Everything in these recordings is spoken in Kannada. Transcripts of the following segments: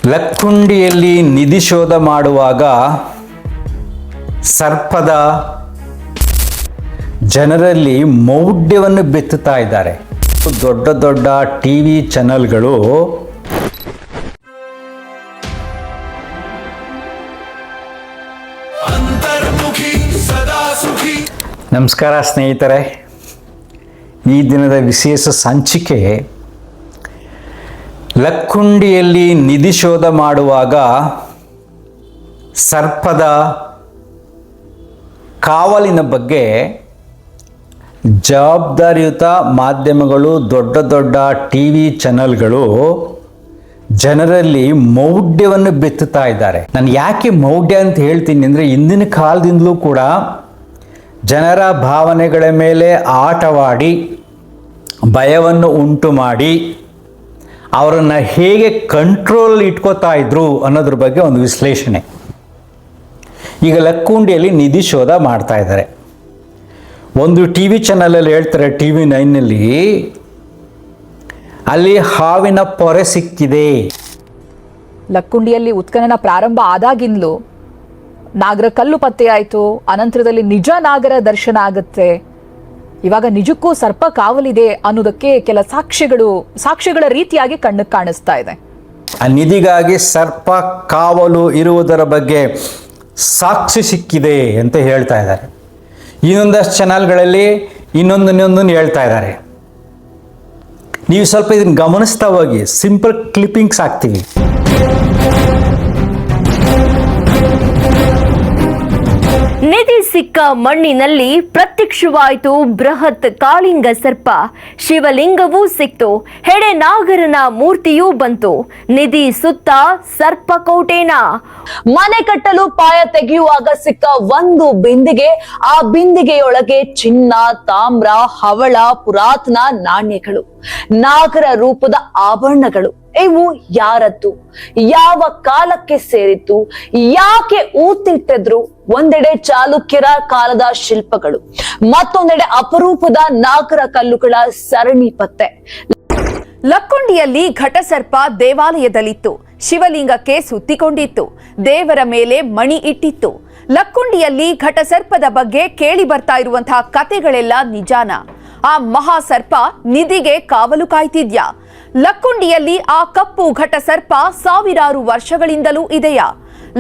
ಲಕ್ಕುಂಡಿಯಲ್ಲಿ ನಿಧಿ ಶೋಧ ಮಾಡುವಾಗ ಸರ್ಪದ ಜನರಲ್ಲಿ ಮೌಢ್ಯವನ್ನು ಬಿತ್ತುತ್ತಾ ಇದ್ದಾರೆ. ದೊಡ್ಡ ದೊಡ್ಡ ಟಿವಿ ಚಾನೆಲ್ಗಳು ನಮಸ್ಕಾರ ಸ್ನೇಹಿತರೆ, ಈ ದಿನದ ವಿಶೇಷ ಸಂಚಿಕೆ ಲಕ್ಕುಂಡಿಯಲ್ಲಿ ನಿಧಿ ಶೋಧ ಮಾಡುವಾಗ ಸರ್ಪದ ಕಾವಲಿನ ಬಗ್ಗೆ ಜವಾಬ್ದಾರಿಯುತ ಮಾಧ್ಯಮಗಳು, ದೊಡ್ಡ ದೊಡ್ಡ ಟಿವಿ ಚಾನೆಲ್ಗಳು ಜನರಲ್ಲಿ ಮೌಢ್ಯವನ್ನು ಬಿತ್ತುತ್ತಾ ಇದ್ದಾರೆ. ನಾನು ಯಾಕೆ ಮೌಢ್ಯ ಅಂತ ಹೇಳ್ತೀನಿ ಅಂದರೆ, ಇಂದಿನ ಕಾಲದಿಂದಲೂ ಕೂಡ ಜನರ ಭಾವನೆಗಳ ಮೇಲೆ ಆಟವಾಡಿ ಭಯವನ್ನು ಉಂಟು ಮಾಡಿ ಅವರನ್ನು ಹೇಗೆ ಕಂಟ್ರೋಲ್ ಇಟ್ಕೋತಾ ಇದ್ರು ಅನ್ನೋದ್ರ ಬಗ್ಗೆ ಒಂದು ವಿಶ್ಲೇಷಣೆ. ಈಗ ಲಕ್ಕುಂಡಿಯಲ್ಲಿ ನಿಧಿ ಶೋಧ ಮಾಡ್ತಾ ಇದ್ದಾರೆ. ಒಂದು ಟಿ ವಿ ಚಾನಲಲ್ಲಿ ಹೇಳ್ತಾರೆ, TV9ನಲ್ಲಿ ಅಲ್ಲಿ ಹಾವಿನ ಪೊರೆ ಸಿಕ್ಕಿದೆ. ಲಕ್ಕುಂಡಿಯಲ್ಲಿ ಉತ್ಖನನ ಪ್ರಾರಂಭ ಆದಾಗಿಂದಲೂ ನಾಗರ ಕಲ್ಲು ಪತ್ತೆಯಾಯಿತು, ಅನಂತರದಲ್ಲಿ ನಿಜ ನಾಗರ ದರ್ಶನ ಆಗುತ್ತೆ. ಇವಾಗ ನಿಜಕ್ಕೂ ಸರ್ಪ ಕಾವಲಿದೆ ಅನ್ನೋದಕ್ಕೆ ಕೆಲ ಸಾಕ್ಷ್ಯಗಳ ರೀತಿಯಾಗಿ ಕಣ್ಣಿಗೆ ಕಾಣಿಸ್ತಾ ಇದೆ. ಆ ನಿಧಿಗಾಗಿ ಸರ್ಪ ಕಾವಲು ಇರುವುದರ ಬಗ್ಗೆ ಸಾಕ್ಷಿ ಸಿಕ್ಕಿದೆ ಅಂತ ಹೇಳ್ತಾ ಇದ್ದಾರೆ. ಇನ್ನೊಂದಷ್ಟು ಚಾನಲ್ಗಳಲ್ಲಿ ಇನ್ನೊಂದನ್ನು ಹೇಳ್ತಾ ಇದ್ದಾರೆ. ನೀವು ಸ್ವಲ್ಪ ಇದನ್ನು ಗಮನಿಸ್ತಾ ಹೋಗಿ, ಸಿಂಪಲ್ ಕ್ಲಿಪ್ಪಿಂಗ್ಸ್ ಹಾಕ್ತೀವಿ. ನಿಧಿ ಸಿಕ್ಕ ಮಣ್ಣಿನಲ್ಲಿ ಪ್ರತ್ಯಕ್ಷವಾಯಿತು ಬೃಹತ್ ಕಾಳಿಂಗ ಸರ್ಪ. ಶಿವಲಿಂಗವೂ ಸಿಕ್ತು, ಹೆಡೆ ನಾಗರನ ಮೂರ್ತಿಯೂ ಬಂತು. ನಿಧಿ ಸುತ್ತ ಸರ್ಪಕೋಟೆನ. ಮನೆ ಕಟ್ಟಲು ಪಾಯ ತೆಗೆಯುವಾಗ ಸಿಕ್ಕ ಒಂದು ಬಿಂದಿಗೆ, ಆ ಬಿಂದಿಗೆಯೊಳಗೆ ಚಿನ್ನ, ತಾಮ್ರ, ಹವಳ, ಪುರಾತನ ನಾಣ್ಯಗಳು, ನಾಗರ ರೂಪದ ಆಭರಣಗಳು. ಇವು ಯಾರದ್ದು, ಯಾವ ಕಾಲಕ್ಕೆ ಸೇರಿತ್ತು, ಯಾಕೆ ಊತಿಟ್ಟಿದ್ರು? ಒಂದೆಡೆ ಚಾಲುಕ್ಯರ ಕಾಲದ ಶಿಲ್ಪಗಳು, ಮತ್ತೊಂದೆಡೆ ಅಪರೂಪದ ನಾಗರ ಕಲ್ಲುಗಳ ಸರಣಿ ಪತ್ತೆ. ಲಕ್ಕುಂಡಿಯಲ್ಲಿ ಘಟಸರ್ಪ ದೇವಾಲಯದಲ್ಲಿತ್ತು. ಶಿವಲಿಂಗಕ್ಕೆ ಸುತ್ತಿಕೊಂಡಿತ್ತು, ದೇವರ ಮೇಲೆ ಮಣಿ ಇಟ್ಟಿತ್ತು. ಲಕ್ಕುಂಡಿಯಲ್ಲಿ ಘಟಸರ್ಪದ ಬಗ್ಗೆ ಕೇಳಿ ಬರ್ತಾ ಇರುವಂತಹ ಕತೆಗಳೆಲ್ಲ ನಿಜಾನ? ಆ ಮಹಾಸರ್ಪ ನಿಧಿಗೆ ಕಾವಲು ಕಾಯ್ತಿದ್ಯಾ? ಲಕ್ಕುಂಡಿಯಲ್ಲಿ ಆ ಕಪ್ಪು ಘಟಸರ್ಪ ಸಾವಿರಾರು ವರ್ಷಗಳಿಂದಲೂ ಇದೆಯಾ?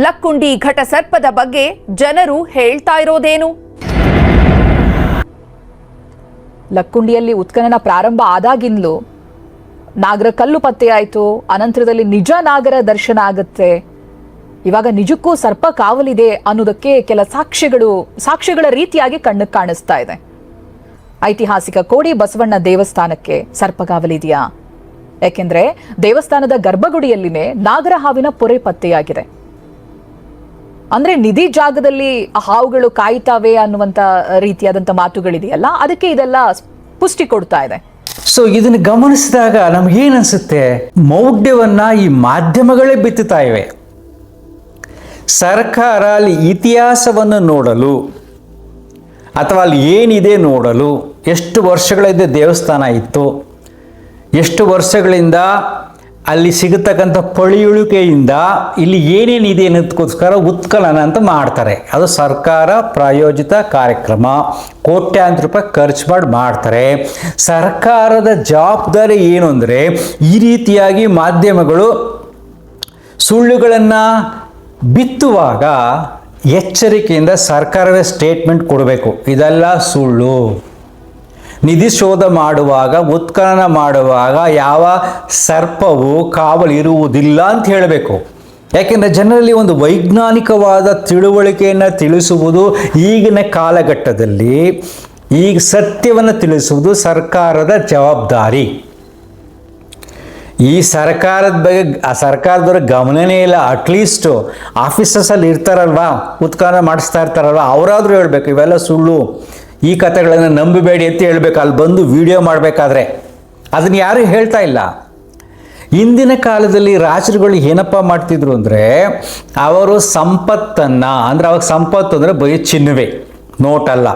ಲಕ್ಕುಂಡಿ ಘಟಸರ್ಪದ ಬಗ್ಗೆ ಜನರು ಹೇಳ್ತಾ ಇರೋದೇನು? ಲಕ್ಕುಂಡಿಯಲ್ಲಿ ಉತ್ಖನನ ಪ್ರಾರಂಭ ಆದಾಗಿಂದಲೂ ನಾಗರ ಕಲ್ಲು ಪತ್ತೆಯಾಯಿತು, ಅನಂತರದಲ್ಲಿ ನಿಜ ನಾಗರ ದರ್ಶನ ಆಗುತ್ತೆ. ಇವಾಗ ನಿಜಕ್ಕೂ ಸರ್ಪ ಕಾವಲಿದೆ ಅನ್ನೋದಕ್ಕೆ ಕೆಲ ಸಾಕ್ಷ್ಯಗಳ ರೀತಿಯಾಗಿ ಕಣ್ಣಿಗೆ ಕಾಣಿಸ್ತಾ ಇದೆ. ಐತಿಹಾಸಿಕ ಕೋಡಿ ಬಸವಣ್ಣ ದೇವಸ್ಥಾನಕ್ಕೆ ಸರ್ಪ ಕಾವಲಿದೆಯಾ? ಯಾಕೆಂದ್ರೆ ದೇವಸ್ಥಾನದ ಗರ್ಭಗುಡಿಯಲ್ಲಿನೇ ನಾಗರ ಹಾವಿನ ಪೊರೆ ಪತ್ತೆಯಾಗಿದೆ. ಅಂದ್ರೆ ನಿಧಿ ಜಾಗದಲ್ಲಿ ಹಾವುಗಳು ಕಾಯ್ತಾವೆ ಅನ್ನುವಂತ ರೀತಿಯಾದಂತ ಮಾತುಗಳಿದೆಯಲ್ಲ, ಅದಕ್ಕೆ ಇದೆಲ್ಲ ಪುಷ್ಟಿ ಕೊಡ್ತಾ ಇದೆ. ಸೊ ಇದನ್ನು ಗಮನಿಸಿದಾಗ ನಮ್ಗೇನು ಅನ್ಸುತ್ತೆ? ಮೌಢ್ಯವನ್ನ ಈ ಮಾಧ್ಯಮಗಳೇ ಬಿತ್ತುತ್ತಾ ಇವೆ. ಸರ್ಕಾರ ಅಲ್ಲಿ ಇತಿಹಾಸವನ್ನು ನೋಡಲು ಅಥವಾ ಅಲ್ಲಿ ಏನಿದೆ ನೋಡಲು, ಎಷ್ಟು ವರ್ಷಗಳಿಂದ ದೇವಸ್ಥಾನ ಇತ್ತು, ಎಷ್ಟು ವರ್ಷಗಳಿಂದ ಅಲ್ಲಿ ಸಿಗತಕ್ಕಂಥ ಪಳಿಯುಳಿಕೆಯಿಂದ ಇಲ್ಲಿ ಏನೇನಿದೆ ಅನ್ನೋದಕ್ಕೋಸ್ಕರ ಉತ್ಖನನ ಅಂತ ಮಾಡ್ತಾರೆ. ಅದು ಸರ್ಕಾರ ಪ್ರಾಯೋಜಿತ ಕಾರ್ಯಕ್ರಮ, ಕೋಟ್ಯಾಂತರ ರೂಪಾಯಿ ಖರ್ಚು ಮಾಡ್ತಾರೆ. ಸರ್ಕಾರದ ಜವಾಬ್ದಾರಿ ಏನು ಅಂದರೆ, ಈ ರೀತಿಯಾಗಿ ಮಾಧ್ಯಮಗಳು ಸುಳ್ಳುಗಳನ್ನು ಬಿತ್ತುವಾಗ ಎಚ್ಚರಿಕೆಯಿಂದ ಸರ್ಕಾರವೇ ಸ್ಟೇಟ್ಮೆಂಟ್ ಕೊಡಬೇಕು, ಇದೆಲ್ಲ ಸುಳ್ಳು. ನಿಧಿ ಶೋಧ ಮಾಡುವಾಗ, ಉತ್ಖನನ ಮಾಡುವಾಗ ಯಾವ ಸರ್ಪವು ಕಾವಲು ಇರುವುದಿಲ್ಲ ಅಂತ ಹೇಳಬೇಕು. ಯಾಕೆಂದರೆ ಜನರಲ್ಲಿ ಒಂದು ವೈಜ್ಞಾನಿಕವಾದ ತಿಳುವಳಿಕೆಯನ್ನು ತಿಳಿಸುವುದು ಈಗಿನ ಕಾಲಘಟ್ಟದಲ್ಲಿ, ಈಗ ಸತ್ಯವನ್ನು ತಿಳಿಸುವುದು ಸರ್ಕಾರದ ಜವಾಬ್ದಾರಿ. ಈ ಸರ್ಕಾರದ ಬಗ್ಗೆ ಆ ಸರ್ಕಾರದವ್ರಿಗೆ ಗಮನನೇ ಇಲ್ಲ. ಅಟ್ಲೀಸ್ಟು ಆಫೀಸರ್ಸಲ್ಲಿ ಇರ್ತಾರಲ್ವಾ, ಉತ್ಖನನ ಮಾಡಿಸ್ತಾ ಇರ್ತಾರಲ್ವ, ಅವರಾದರೂ ಹೇಳಬೇಕು ಇವೆಲ್ಲ ಸುಳ್ಳು, ಈ ಕಥೆಗಳನ್ನು ನಂಬಬೇಡಿ ಅಂತ ಹೇಳ್ಬೇಕು. ಅಲ್ಲಿ ಬಂದು ವಿಡಿಯೋ ಮಾಡಬೇಕಾದ್ರೆ ಅದನ್ನು ಯಾರೂ ಹೇಳ್ತಾ ಇಲ್ಲ. ಇಂದಿನ ಕಾಲದಲ್ಲಿ ರಾಜರುಗಳು ಏನಪ್ಪ ಮಾಡ್ತಿದ್ರು ಅಂದರೆ, ಅವರು ಸಂಪತ್ತನ್ನು, ಅಂದರೆ ಅವಾಗ ಸಂಪತ್ತು ಅಂದರೆ ಬರೀ ಚಿನ್ನವೇ, ನೋಟಲ್ಲ,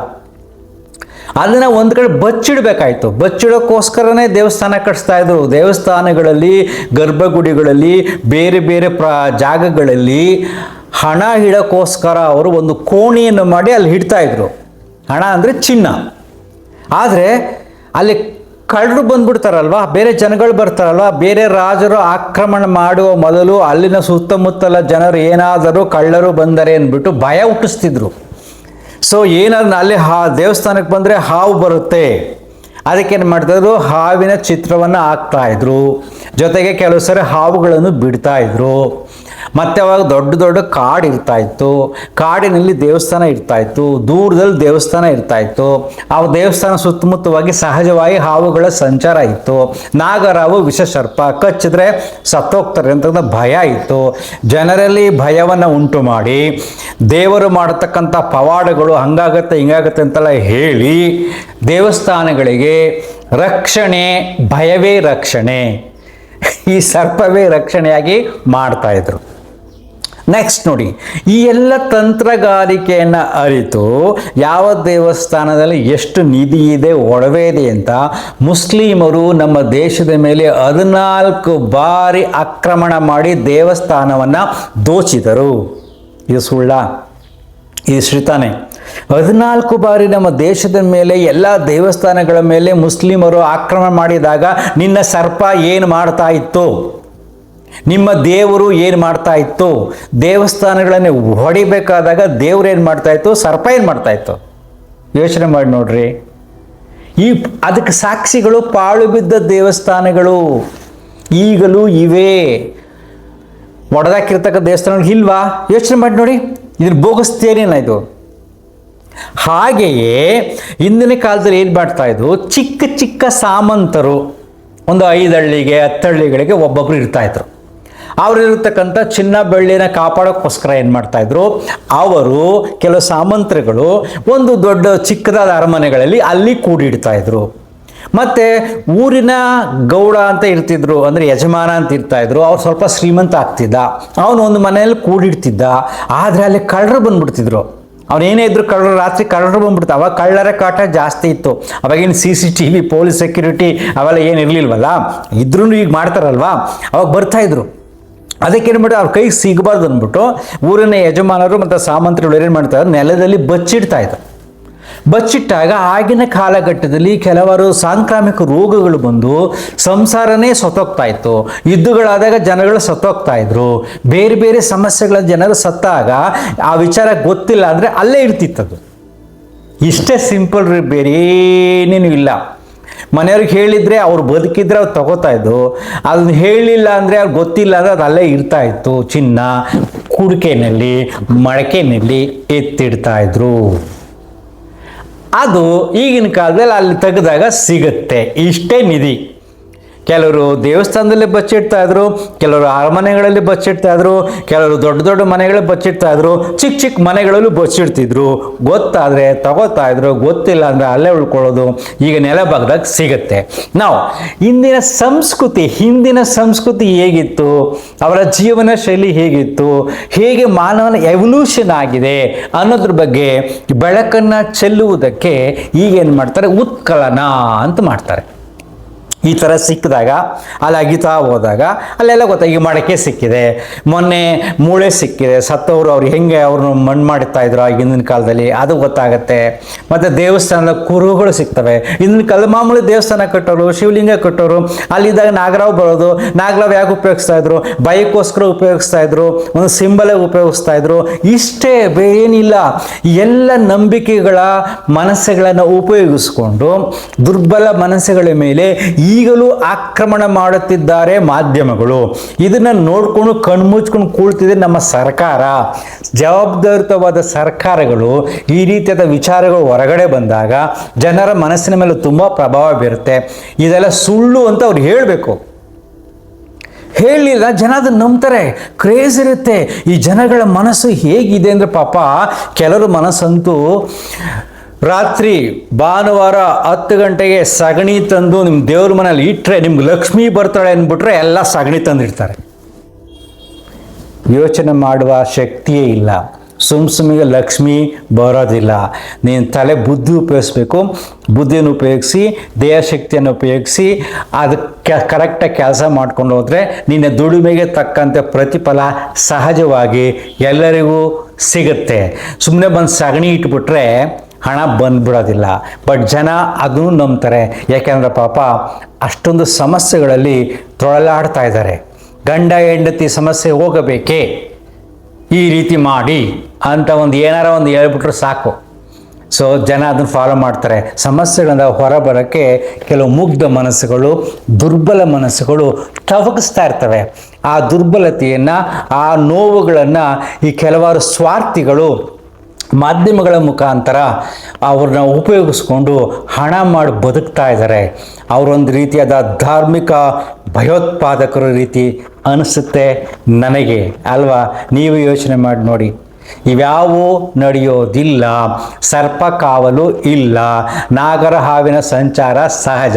ಅದನ್ನು ಒಂದು ಕಡೆ ಬಚ್ಚಿಡಬೇಕಾಯ್ತು. ಬಚ್ಚಿಡೋಕ್ಕೋಸ್ಕರನೇ ದೇವಸ್ಥಾನ ಕಟ್ಟಿಸ್ತಾ ಇದ್ರು. ದೇವಸ್ಥಾನಗಳಲ್ಲಿ, ಗರ್ಭಗುಡಿಗಳಲ್ಲಿ, ಬೇರೆ ಬೇರೆ ಜಾಗಗಳಲ್ಲಿ ಹಣ ಇಡೋಕ್ಕೋಸ್ಕರ ಅವರು ಒಂದು ಕೋಣೆಯನ್ನು ಮಾಡಿ ಅಲ್ಲಿ ಇಡ್ತಾ ಇದ್ರು. ಹಣ ಅಂದರೆ ಚಿನ್ನ. ಆದರೆ ಅಲ್ಲಿ ಕಳ್ಳರು ಬಂದ್ಬಿಡ್ತಾರಲ್ವ, ಬೇರೆ ಜನಗಳು ಬರ್ತಾರಲ್ವ, ಬೇರೆ ರಾಜರು ಆಕ್ರಮಣ ಮಾಡುವ ಮೊದಲು ಅಲ್ಲಿನ ಸುತ್ತಮುತ್ತಲ ಜನರು ಏನಾದರೂ ಕಳ್ಳರು ಬಂದರೆ ಅಂದ್ಬಿಟ್ಟು ಭಯ ಹುಟ್ಟಿಸ್ತಿದ್ರು. ಸೊ ಏನಾದ್ರು ಅಲ್ಲಿ ದೇವಸ್ಥಾನಕ್ಕೆ ಬಂದರೆ ಹಾವು ಬರುತ್ತೆ, ಅದಕ್ಕೇನು ಮಾಡ್ತಾಯಿದ್ರು, ಹಾವಿನ ಚಿತ್ರವನ್ನು ಹಾಕ್ತಾಯಿದ್ರು. ಜೊತೆಗೆ ಕೆಲವು ಸರಿ ಹಾವುಗಳನ್ನು ಬಿಡ್ತಾ ಇದ್ರು. ಮತ್ತು ಅವಾಗ ದೊಡ್ಡ ದೊಡ್ಡ ಕಾಡು ಇರ್ತಾಯಿತ್ತು. ಕಾಡಿನಲ್ಲಿ ದೇವಸ್ಥಾನ ಇರ್ತಾಯಿತ್ತು, ದೂರದಲ್ಲಿ ದೇವಸ್ಥಾನ ಇರ್ತಾಯಿತ್ತು. ಆ ದೇವಸ್ಥಾನ ಸುತ್ತಮುತ್ತವಾಗಿ ಸಹಜವಾಗಿ ಹಾವುಗಳ ಸಂಚಾರ ಇತ್ತು. ನಾಗರಾವು ವಿಷಸರ್ಪ, ಕಚ್ಚಿದ್ರೆ ಸತ್ತೋಗ್ತಾರೆ ಅಂತ ಭಯ ಇತ್ತು. ಜನರಲ್ಲಿ ಭಯವನ್ನು ಉಂಟು ಮಾಡಿ ದೇವರು ಮಾಡತಕ್ಕಂಥ ಪವಾಡಗಳು ಹಂಗಾಗತ್ತೆ ಹಿಂಗಾಗತ್ತೆ ಅಂತೆಲ್ಲ ಹೇಳಿ ದೇವಸ್ಥಾನಗಳಿಗೆ ರಕ್ಷಣೆ, ಭಯವೇ ರಕ್ಷಣೆ, ಈ ಸರ್ಪವೇ ರಕ್ಷಣೆಯಾಗಿ ಮಾಡ್ತಾಯಿದ್ರು. ನೆಕ್ಸ್ಟ್ ನೋಡಿ, ಈ ಎಲ್ಲ ತಂತ್ರಗಾರಿಕೆಯನ್ನು ಅರಿತು ಯಾವ ದೇವಸ್ಥಾನದಲ್ಲಿ ಎಷ್ಟು ನಿಧಿ ಇದೆ, ಒಡವೆ ಇದೆ ಅಂತ ಮುಸ್ಲಿಮರು ನಮ್ಮ ದೇಶದ ಮೇಲೆ 14 ಬಾರಿ ಆಕ್ರಮಣ ಮಾಡಿ ದೇವಸ್ಥಾನವನ್ನು ದೋಚಿದರು. ಇದು ಸುಳ್ಳ? ಇದು ಶ್ರೀತಾನೆ. 14 ಬಾರಿ ನಮ್ಮ ದೇಶದ ಮೇಲೆ, ಎಲ್ಲ ದೇವಸ್ಥಾನಗಳ ಮೇಲೆ ಮುಸ್ಲಿಮರು ಆಕ್ರಮಣ ಮಾಡಿದಾಗ ನಿನ್ನ ಸರ್ಪ ಏನು ಮಾಡ್ತಾ ಇತ್ತು? ನಿಮ್ಮ ದೇವರು ಏನು ಮಾಡ್ತಾ ಇತ್ತು? ದೇವಸ್ಥಾನಗಳನ್ನು ಹೊಡಿಬೇಕಾದಾಗ ದೇವ್ರು ಏನು ಮಾಡ್ತಾ ಇತ್ತು? ಸರ್ಪ ಏನು ಮಾಡ್ತಾ ಇತ್ತು? ಯೋಚನೆ ಮಾಡಿ ನೋಡ್ರಿ. ಅದಕ್ಕೆ ಸಾಕ್ಷಿಗಳು ಪಾಳು ಬಿದ್ದ ದೇವಸ್ಥಾನಗಳು ಈಗಲೂ ಇವೆ. ಒಡೆದಾಕಿರ್ತಕ್ಕ ದೇವಸ್ಥಾನಗಳು ಇಲ್ವಾ? ಯೋಚನೆ ಮಾಡಿ ನೋಡಿ. ಇದ್ರ ಬೋಗಸ್ತೇನೇನ ಇದು? ಹಾಗೆಯೇ ಹಿಂದಿನ ಕಾಲದಲ್ಲಿ ಏನು ಮಾಡ್ತಾ ಇದ್ರು, ಚಿಕ್ಕ ಚಿಕ್ಕ ಸಾಮಂತರು ಒಂದು 5 ಹಳ್ಳಿಗೆ 10 ಹಳ್ಳಿಗಳಿಗೆ ಒಬ್ಬೊಬ್ರು ಇರ್ತಾಯಿದ್ರು. ಅವರಿರ್ತಕ್ಕಂಥ ಚಿನ್ನ ಬೆಳ್ಳಿನ ಕಾಪಾಡೋಕ್ಕೋಸ್ಕರ ಏನು ಮಾಡ್ತಾಯಿದ್ರು, ಅವರು ಕೆಲವು ಸಾಮಂತರುಗಳು ಒಂದು ದೊಡ್ಡ ಚಿಕ್ಕದಾದ ಅರಮನೆಗಳಲ್ಲಿ ಅಲ್ಲಿ ಕೂಡಿಡ್ತಾಯಿದ್ರು. ಮತ್ತು ಊರಿನ ಗೌಡ ಅಂತ ಇರ್ತಿದ್ರು, ಅಂದರೆ ಯಜಮಾನ ಅಂತ ಇರ್ತಾಯಿದ್ರು. ಅವ್ರು ಸ್ವಲ್ಪ ಶ್ರೀಮಂತ ಆಗ್ತಿದ್ದ, ಅವನು ಒಂದು ಮನೆಯಲ್ಲಿ ಕೂಡಿಡ್ತಿದ್ದ. ಆದರೆ ಅಲ್ಲಿ ಕಳ್ಳರು ಬಂದ್ಬಿಡ್ತಿದ್ರು. ಅವನೇನೇ ಇದ್ರು ಕಳ್ಳರು, ರಾತ್ರಿ ಕಳ್ಳರು ಬಂದ್ಬಿಡ್ತಾರೆ. ಅವಾಗ ಕಳ್ಳರ ಕಾಟ ಜಾಸ್ತಿ ಇತ್ತು. ಅವಾಗೇನು CCTV, ಪೊಲೀಸ್ ಸೆಕ್ಯೂರಿಟಿ ಅವೆಲ್ಲ ಏನು ಇರಲಿಲ್ವಲ್ಲ. ಇದ್ರೂ ಈಗ ಮಾಡ್ತಾರಲ್ವಾ, ಅವಾಗ ಬರ್ತಾಯಿದ್ರು. ಅದಕ್ಕೇನು ಮಾಡಿ ಅವ್ರ ಕೈಗೆ ಸಿಗಬಾರ್ದು ಅಂದ್ಬಿಟ್ಟು ಊರಿನ ಯಜಮಾನರು ಮತ್ತು ಸಾಮಂತರುಗಳು ಏನು ಮಾಡ್ತಾರೆ, ನೆಲದಲ್ಲಿ ಬಚ್ಚಿಡ್ತಾಯಿದ್ರು. ಬಚ್ಚಿಟ್ಟಾಗ ಆಗಿನ ಕಾಲಘಟ್ಟದಲ್ಲಿ ಕೆಲವರು ಸಾಂಕ್ರಾಮಿಕ ರೋಗಗಳು ಬಂದು ಸಂಸಾರನೇ ಸತ್ತೋಗ್ತಾ ಇತ್ತು. ಯುದ್ಧಗಳಾದಾಗ ಜನಗಳು ಸತ್ತೋಗ್ತಾ ಇದ್ರು. ಬೇರೆ ಬೇರೆ ಸಮಸ್ಯೆಗಳ ಜನರು ಸತ್ತಾಗ ಆ ವಿಚಾರ ಗೊತ್ತಿಲ್ಲ ಅಂದರೆ ಅಲ್ಲೇ ಇರ್ತಿತ್ತದು. ಇಷ್ಟೇ ಸಿಂಪಲ್ ರೀ, ಬೇರೆ ಏನೇನು ಇಲ್ಲ. ಮನೆಯವ್ರಿಗೆ ಹೇಳಿದರೆ ಅವ್ರು ಬದುಕಿದ್ರೆ ಅವ್ರು ತಗೋತಾ ಇದ್ದು, ಅದನ್ನ ಹೇಳಿಲ್ಲ ಅಂದರೆ ಅವ್ರು ಗೊತ್ತಿಲ್ಲ ಅಂದರೆ ಅದು ಅಲ್ಲೇ ಇರ್ತಾ ಇತ್ತು. ಚಿನ್ನ ಕುಡಿಕೆನಲ್ಲಿ, ಮಡಕೆನಲ್ಲಿ ಎತ್ತಿಡ್ತಾ ಇದ್ರು. ಅದು ಈಗಿನ ಕಾಲದಲ್ಲಿ ಅಲ್ಲಿ ತೆಗೆದಾಗ ಸಿಗುತ್ತೆ. ಇಷ್ಟೇ ನಿಧಿ. ಕೆಲವರು ದೇವಸ್ಥಾನದಲ್ಲಿ ಬಚ್ಚಿಡ್ತಾ ಇದ್ರು, ಕೆಲವರು ಅರಮನೆಗಳಲ್ಲಿ ಬಚ್ಚಿಡ್ತಾ ಇದ್ರು, ಕೆಲವರು ದೊಡ್ಡ ದೊಡ್ಡ ಮನೆಗಳಲ್ಲಿ ಬಚ್ಚಿಡ್ತಾ ಇದ್ರು, ಚಿಕ್ಕ ಚಿಕ್ಕ ಮನೆಗಳಲ್ಲೂ ಬಚ್ಚಿಡ್ತಿದ್ರು. ಗೊತ್ತಾದರೆ ತಗೋತಾ ಇದ್ರು, ಗೊತ್ತಿಲ್ಲ ಅಂದರೆ ಅಲ್ಲೇ ಉಳ್ಕೊಳ್ಳೋದು. ಈಗ ನೆಲ ಭಾಗದಾಗ ಸಿಗುತ್ತೆ. ನಾವು ಹಿಂದಿನ ಸಂಸ್ಕೃತಿ ಹೇಗಿತ್ತು, ಅವರ ಜೀವನ ಶೈಲಿ ಹೇಗಿತ್ತು, ಹೇಗೆ ಮಾನವನ ಎವಲ್ಯೂಷನ್ ಆಗಿದೆ ಅನ್ನೋದ್ರ ಬಗ್ಗೆ ಬೆಳಕನ್ನು ಚೆಲ್ಲುವುದಕ್ಕೆ ಈಗೇನು ಮಾಡ್ತಾರೆ, ಉತ್ಕಲನ ಅಂತ ಮಾಡ್ತಾರೆ. ಈ ಥರ ಸಿಕ್ಕಿದಾಗ ಅಲ್ಲಿ ಅಗಿತಾ ಹೋದಾಗ ಅಲ್ಲೆಲ್ಲ ಗೊತ್ತಾಗಿ ಮಡಕೆ ಸಿಕ್ಕಿದೆ, ಮೊನ್ನೆ ಮೂಳೆ ಸಿಕ್ಕಿದೆ, ಸತ್ತವರು ಅವ್ರು ಹೆಂಗೆ ಅವ್ರನ್ನ ಮಣ್ಣು ಮಾಡ್ತಾ ಇದ್ರು ಹಿಂದಿನ ಕಾಲದಲ್ಲಿ, ಅದು ಗೊತ್ತಾಗುತ್ತೆ. ಮತ್ತು ದೇವಸ್ಥಾನದ ಕುರುಹುಗಳು ಸಿಗ್ತವೆ. ಹಿಂದಿನ ಕಾಲದ ಮಾಮೂಲಿ ದೇವಸ್ಥಾನ ಕಟ್ಟೋರು, ಶಿವಲಿಂಗ ಕಟ್ಟೋರು, ಅಲ್ಲಿದ್ದಾಗ ನಾಗರಾವ್ ಬರೋದು. ನಾಗರಾವ್ ಯಾಕೆ ಉಪಯೋಗಿಸ್ತಾ ಇದ್ರು? ಬೈಕೋಸ್ಕರ ಉಪಯೋಗಿಸ್ತಾ ಇದ್ರು, ಒಂದು ಸಿಂಬಲಾಗಿ ಉಪಯೋಗಿಸ್ತಾ ಇದ್ರು. ಇಷ್ಟೇ, ಬೇರೇನಿಲ್ಲ. ಎಲ್ಲ ನಂಬಿಕೆಗಳ ಮನಸ್ಸುಗಳನ್ನು ಉಪಯೋಗಿಸ್ಕೊಂಡು ದುರ್ಬಲ ಮನಸ್ಸುಗಳ ಮೇಲೆ ಈಗಲೂ ಆಕ್ರಮಣ ಮಾಡುತ್ತಿದ್ದಾರೆ ಮಾಧ್ಯಮಗಳು. ಇದನ್ನು ನೋಡ್ಕೊಂಡು ಕಣ್ಮುಚ್ಕೊಂಡು ಕೂಳ್ತಿದೆ ನಮ್ಮ ಸರ್ಕಾರ. ಜವಾಬ್ದಾರಿಯುತವಾದ ಸರ್ಕಾರಗಳು ಈ ರೀತಿಯಾದ ವಿಚಾರಗಳು ಹೊರಗಡೆ ಬಂದಾಗ ಜನರ ಮನಸ್ಸಿನ ಮೇಲೆ ತುಂಬ ಪ್ರಭಾವ ಬೀರುತ್ತೆ. ಇದೆಲ್ಲ ಸುಳ್ಳು ಅಂತ ಅವ್ರು ಹೇಳಬೇಕು. ಹೇಳಲಿಲ್ಲ ಜನ ಅದನ್ನು ನಂಬ್ತಾರೆ, ಕ್ರೇಜ್ ಇರುತ್ತೆ. ಈ ಜನಗಳ ಮನಸ್ಸು ಹೇಗಿದೆ ಅಂದರೆ ಪಾಪ ಕೆಲವರು ಮನಸ್ಸಂತೂ ರಾತ್ರಿ ಭಾನುವಾರ 10 ಗಂಟೆಗೆ ಸಗಣಿ ತಂದು ನಿಮ್ಮ ದೇವ್ರ ಮನೇಲಿ ಇಟ್ಟರೆ ನಿಮ್ಗೆ ಲಕ್ಷ್ಮೀ ಬರ್ತಾಳೆ ಅಂದ್ಬಿಟ್ರೆ ಎಲ್ಲ ಸಗಣಿ ತಂದಿಡ್ತಾರೆ. ಯೋಚನೆ ಮಾಡುವ ಶಕ್ತಿಯೇ ಇಲ್ಲ. ಸುಮ್ಮಿಗೆ ಲಕ್ಷ್ಮಿ ಬರೋದಿಲ್ಲ. ನೀನು ತಲೆ ಬುದ್ಧಿ ಉಪಯೋಗಿಸ್ಬೇಕು. ಬುದ್ಧಿಯನ್ನು ಉಪಯೋಗಿಸಿ, ದೇಹಶಕ್ತಿಯನ್ನು ಉಪಯೋಗಿಸಿ ಅದಕ್ಕೆ ಕರೆಕ್ಟಾಗಿ ಕೆಲಸ ಮಾಡ್ಕೊಂಡು ಹೋದರೆ ನಿನ್ನ ದುಡಿಮೆಗೆ ತಕ್ಕಂತೆ ಪ್ರತಿಫಲ ಸಹಜವಾಗಿ ಎಲ್ಲರಿಗೂ ಸಿಗುತ್ತೆ. ಸುಮ್ಮನೆ ಬಂದು ಸಗಣಿ ಇಟ್ಬಿಟ್ರೆ ಹಣ ಬಂದ್ಬಿಡೋದಿಲ್ಲ. ಬಟ್ ಜನ ಅದನ್ನು ನಂಬ್ತಾರೆ. ಯಾಕೆಂದರೆ ಪಾಪ ಅಷ್ಟೊಂದು ಸಮಸ್ಯೆಗಳಲ್ಲಿ ತೊಳಲಾಡ್ತಾ ಇದ್ದಾರೆ. ಗಂಡ ಹೆಂಡತಿ ಸಮಸ್ಯೆ ಹೋಗಬೇಕೇ, ಈ ರೀತಿ ಮಾಡಿ ಅಂತ ಏನಾರ ಒಂದು ಹೇಳ್ಬಿಟ್ರೆ ಸಾಕು. ಸೊ ಜನ ಅದನ್ನು ಫಾಲೋ ಮಾಡ್ತಾರೆ. ಸಮಸ್ಯೆಗಳಿಂದ ಹೊರಬರೋಕ್ಕೆ ಕೆಲವು ಮುಗ್ಧ ಮನಸ್ಸುಗಳು, ದುರ್ಬಲ ಮನಸ್ಸುಗಳು ತವಕಿಸ್ತಾ ಇರ್ತವೆ. ಆ ದುರ್ಬಲತೆಯನ್ನು, ಆ ನೋವುಗಳನ್ನು ಈ ಕೆಲವಾರು ಸ್ವಾರ್ಥಿಗಳು ಮಾಧ್ಯಮಗಳ ಮುಖಾಂತರ ಅವ್ರನ್ನ ಉಪಯೋಗಿಸ್ಕೊಂಡು ಹಣ ಮಾಡಿ ಬದುಕ್ತಾ ಇದ್ದಾರೆ. ಅವರೊಂದು ರೀತಿಯಾದ ಧಾರ್ಮಿಕ ಭಯೋತ್ಪಾದಕರ ರೀತಿ ಅನಿಸುತ್ತೆ ನನಗೆ, ಅಲ್ವಾ? ನೀವು ಯೋಚನೆ ಮಾಡಿ ನೋಡಿ. ಇವ್ಯಾವೂ ನಡೆಯೋದಿಲ್ಲ. ಸರ್ಪ ಕಾವಲು ಇಲ್ಲ. ನಾಗರ ಹಾವಿನ ಸಂಚಾರ ಸಹಜ.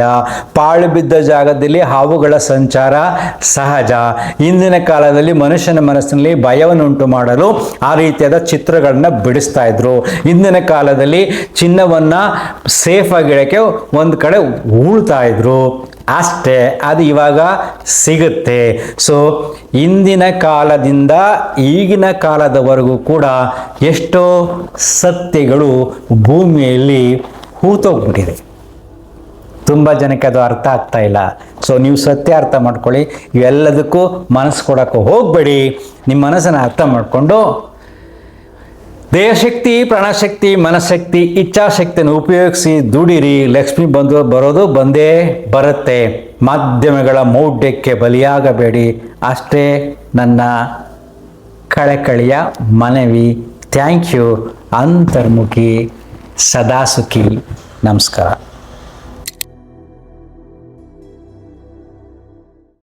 ಪಾಳು ಬಿದ್ದ ಜಾಗದಲ್ಲಿ ಹಾವುಗಳ ಸಂಚಾರ ಸಹಜ. ಇಂದಿನ ಕಾಲದಲ್ಲಿ ಮನುಷ್ಯನ ಮನಸ್ಸಿನಲ್ಲಿ ಭಯವನ್ನುಂಟು ಮಾಡಲು ಆ ರೀತಿಯಾದ ಚಿತ್ರಗಳನ್ನ ಬಿಡಿಸ್ತಾ ಇದ್ರು. ಇಂದಿನ ಕಾಲದಲ್ಲಿ ಚಿನ್ನವನ್ನು ಸೇಫಾಗಿ ಇಡೋಕ್ಕೆ ಒಂದು ಕಡೆ ಹೂಳ್ತಾ ಇದ್ರು ಅಷ್ಟೇ. ಅದು ಇವಾಗ ಸಿಗುತ್ತೆ. ಸೊ ಇಂದಿನ ಕಾಲದಿಂದ ಈಗಿನ ಕಾಲದವರೆಗೂ ಕೂಡ ಎಷ್ಟೋ ಸತ್ಯಗಳು ಭೂಮಿಯಲ್ಲಿ ಹೂತೋಗ್ಬಿಟ್ಟಿದೆ. ತುಂಬ ಜನಕ್ಕೆ ಅದು ಅರ್ಥ ಆಗ್ತಾ ಇಲ್ಲ. ಸೊ ನೀವು ಸತ್ಯ ಅರ್ಥ ಮಾಡ್ಕೊಳ್ಳಿ. ಇವೆಲ್ಲದಕ್ಕೂ ಮನಸ್ಸು ಕೊಡೋಕ್ಕೆ ಹೋಗಬೇಡಿ. ನಿಮ್ಮ ಮನಸ್ಸನ್ನು ಅರ್ಥ ಮಾಡಿಕೊಂಡು ದೇಹಶಕ್ತಿ, ಪ್ರಾಣಶಕ್ತಿ, ಮನಶಕ್ತಿ, ಇಚ್ಛಾಶಕ್ತಿಯನ್ನು ಉಪಯೋಗಿಸಿ ದುಡಿರಿ. ಲಕ್ಷ್ಮಿ ಬರೋದು ಬಂದೇ ಬರುತ್ತೆ. ಮಾಧ್ಯಮಗಳ ಮೌಢ್ಯಕ್ಕೆ ಬಲಿಯಾಗಬೇಡಿ. ಅಷ್ಟೇ ನನ್ನ ಕಳಕಳಿಯ ಮನವಿ. Thank you. ಅಂತರ್ಮುಖಿ, ಸದಾ ಸುಖಿ. ನಮಸ್ಕಾರ.